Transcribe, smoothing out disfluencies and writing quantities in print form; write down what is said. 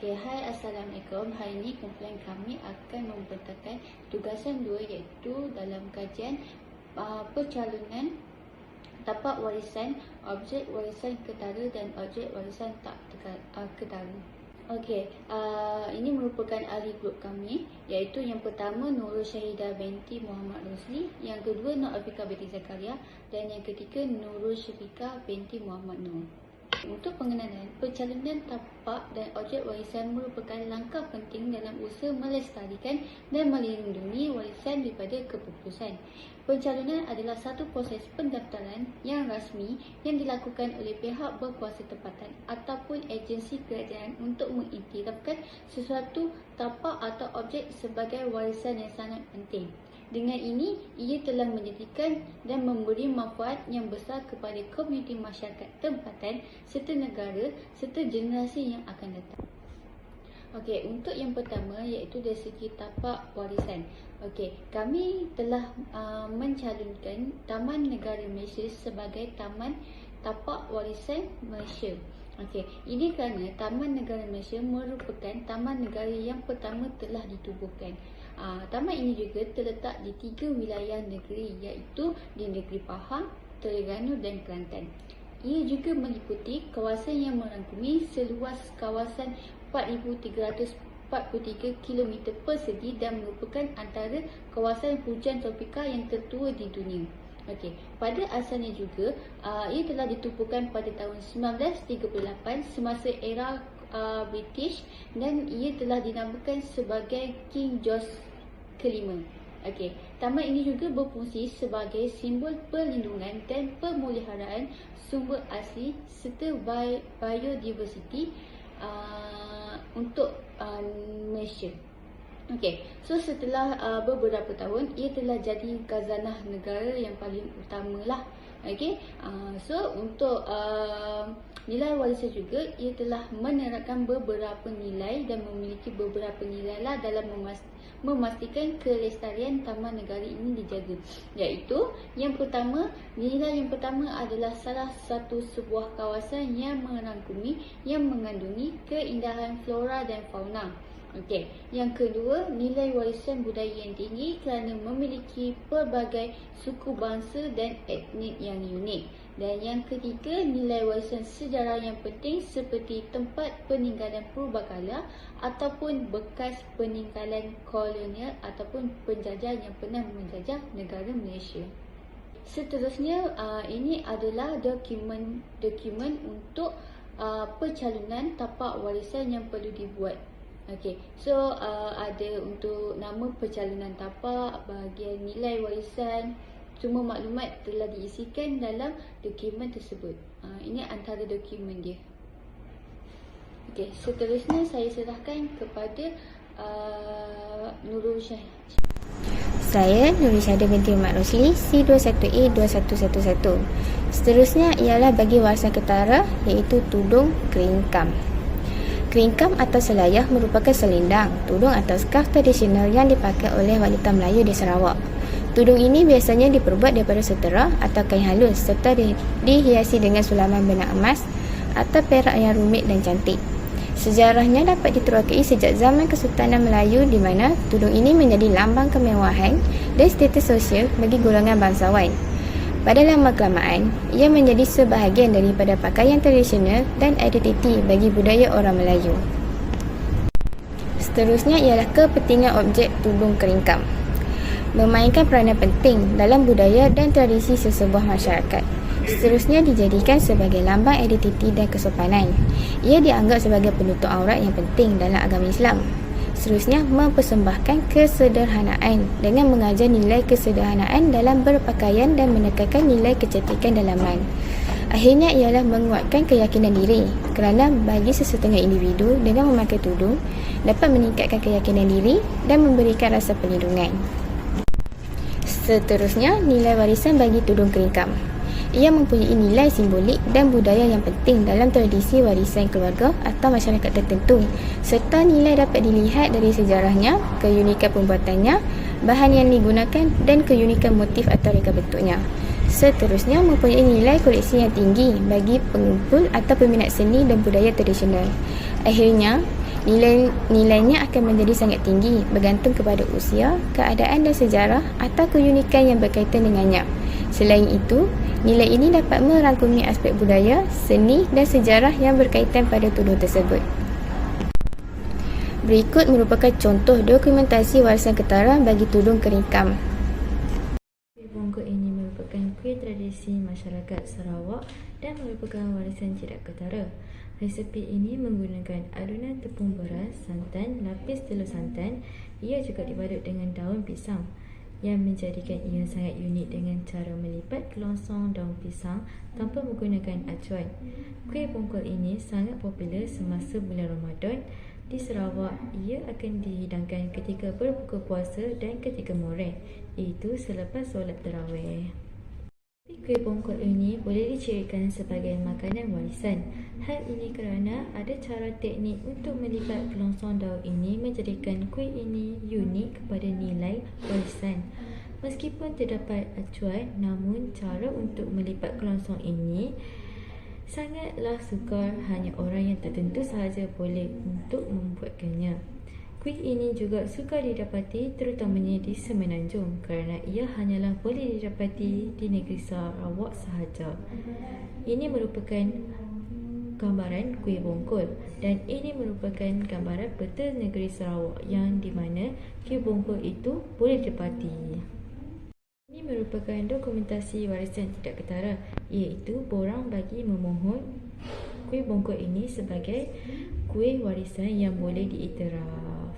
Okay, hai, Assalamualaikum. Hari ini kumpulan kami akan membentangkan tugasan 2 iaitu dalam kajian percalonan tapak warisan, objek warisan ketara dan objek warisan tak ketara. Okey, ini merupakan ahli grup kami iaitu yang pertama Nurul Syahidah binti Muhammad Rosli, yang kedua Nur Afiqah binti Zakaria dan yang ketiga Nurul Syafiqah binti Muhammad Nur. Untuk pengenalan, percalonan tapak dan objek warisan merupakan langkah penting dalam usaha melestarikan dan melindungi warisan daripada kepupusan. Pencalonan adalah satu proses pendaftaran yang rasmi yang dilakukan oleh pihak berkuasa tempatan ataupun agensi kerajaan untuk mengiktirafkan sesuatu tapak atau objek sebagai warisan yang sangat penting. Dengan ini, ia telah menjadikan dan memberi manfaat yang besar kepada komuniti masyarakat tempatan serta negara serta generasi yang akan datang. Okey, untuk yang pertama iaitu dari segi tapak warisan. Okey, kami telah mencalonkan Taman Negara Malaysia sebagai Taman Tapak Warisan Malaysia. Okey, ini kerana Taman Negara Malaysia merupakan taman negara yang pertama telah ditubuhkan. Taman ini juga terletak di 3 wilayah negeri iaitu di Negeri Pahang, Terengganu dan Kelantan. Ia juga meliputi kawasan yang merangkumi seluas kawasan 4,343 km persegi dan merupakan antara kawasan hujan tropika yang tertua di dunia. Okey, pada asalnya juga ia telah ditubuhkan pada tahun 1938 semasa era British dan ia telah dinamakan sebagai King George kelima. Okey, taman ini juga berfungsi sebagai simbol perlindungan dan pemeliharaan sumber asli serta biodiversiti untuk Malaysia. Okey, so setelah beberapa tahun ia telah jadi khazanah negara yang paling utamalah. Okey, so untuk nilai warisan juga ia telah menerapkan beberapa nilai dan memiliki beberapa nilai lah dalam memastikan kelestarian taman negara ini dijaga. Iaitu yang pertama, nilai yang pertama adalah salah satu sebuah kawasan yang merangkumi yang mengandungi keindahan flora dan fauna. Okey, yang kedua, nilai warisan budaya yang tinggi kerana memiliki pelbagai suku bangsa dan etnik yang unik. Dan yang ketiga, nilai warisan sejarah yang penting seperti tempat peninggalan purbakala ataupun bekas peninggalan kolonial ataupun penjajah yang pernah menjajah negara Malaysia. Seterusnya, ini adalah dokumen untuk percalonan tapak warisan yang perlu dibuat. Okey, so ada untuk nama percalonan tapak, bahagian nilai warisan, semua maklumat telah diisikan dalam dokumen tersebut. Ini antara dokumen dia. Okey, seterusnya saya serahkan kepada Nurul Syahidah. Saya Nurul Syahidah binti Muhammad Rosli, C21A2111. Seterusnya ialah bagi warisan ketara iaitu tudung keringkam. Keringkam atau selayah merupakan selendang, tudung atau skarf tradisional yang dipakai oleh wanita Melayu di Sarawak. Tudung ini biasanya diperbuat daripada sutera atau kain halus serta dihiasi dengan sulaman benang emas atau perak yang rumit dan cantik. Sejarahnya dapat diterokai sejak zaman Kesultanan Melayu di mana tudung ini menjadi lambang kemewahan dan status sosial bagi golongan bangsawan. Pada lama-kelamaan, ia menjadi sebahagian daripada pakaian tradisional dan identiti bagi budaya orang Melayu. Seterusnya ialah kepentingan objek tudung keringkam. Memainkan peranan penting dalam budaya dan tradisi sesebuah masyarakat. Seterusnya dijadikan sebagai lambang identiti dan kesopanan. Ia dianggap sebagai penutup aurat yang penting dalam agama Islam. Seterusnya, mempersembahkan kesederhanaan dengan mengajar nilai kesederhanaan dalam berpakaian dan menekankan nilai kecantikan dalaman. Akhirnya ialah menguatkan keyakinan diri kerana bagi sesetengah individu dengan memakai tudung dapat meningkatkan keyakinan diri dan memberikan rasa perlindungan. Seterusnya, nilai warisan bagi tudung keringkam. Ia mempunyai nilai simbolik dan budaya yang penting dalam tradisi warisan keluarga atau masyarakat tertentu, serta nilai dapat dilihat dari sejarahnya, keunikan pembuatannya, bahan yang digunakan dan keunikan motif atau reka bentuknya. Seterusnya, mempunyai nilai koleksi yang tinggi bagi pengumpul atau peminat seni dan budaya tradisional. Akhirnya, Nilainya akan menjadi sangat tinggi bergantung kepada usia, keadaan dan sejarah atau keunikan yang berkaitan dengannya. Selain itu, nilai ini dapat merangkumi aspek budaya, seni dan sejarah yang berkaitan pada tudung tersebut. Berikut merupakan contoh dokumentasi warisan ketara bagi tudung keringkam. Kuih bongkok ini merupakan kuih tradisi masyarakat Sarawak dan merupakan warisan tidak ketara. Resepi ini menggunakan adunan tepung beras, santan, lapis telur santan. Ia juga dibalut dengan daun pisang yang menjadikan ia sangat unik dengan cara melipat kelongsong daun pisang tanpa menggunakan acuan. Kuih bongkok ini sangat popular semasa bulan Ramadan. Di Sarawak, ia akan dihidangkan ketika berbuka puasa dan ketika Molek, iaitu selepas solat tarawih. Kuih bongkok ini boleh dicirikan sebagai makanan warisan. Hal ini kerana ada cara teknik untuk melipat kelongsong daun ini menjadikan kuih ini unik kepada nilai warisan. Meskipun terdapat acuan, namun cara untuk melipat kelongsong ini sangatlah sukar, hanya orang yang tertentu sahaja boleh untuk membuatkannya. Kuih ini juga sukar didapati terutamanya di Semenanjung kerana ia hanyalah boleh didapati di negeri Sarawak sahaja. Ini merupakan gambaran kuih bongkol dan ini merupakan gambaran peta negeri Sarawak yang di mana kuih bongkol itu boleh didapati. Ini merupakan dokumentasi warisan tidak ketara, iaitu borang bagi memohon kuih bongkok ini sebagai kuih warisan yang boleh diiktiraf.